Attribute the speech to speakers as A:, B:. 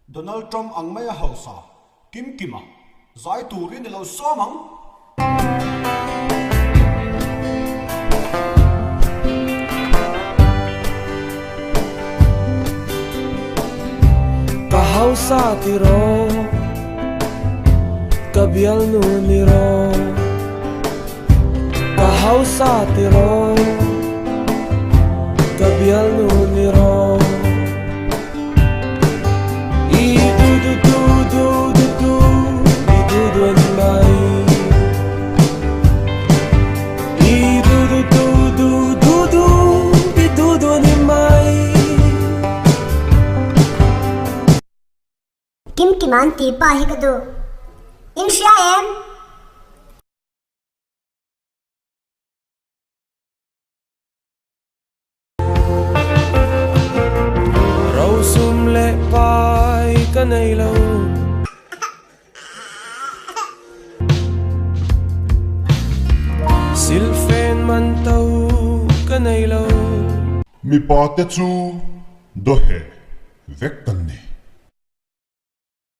A: Donald Trump ang maya hausa Kim Kima zai turin lo somang
B: Kahausa tiro kabial nuniro Kahausa tiro kabial nuniro
C: Kim Kiman ti pa hi kadu in siya em
B: raw sumle pai kanaylaw silfen mantaw kanaylaw
D: mi pate chu do he vek kan ni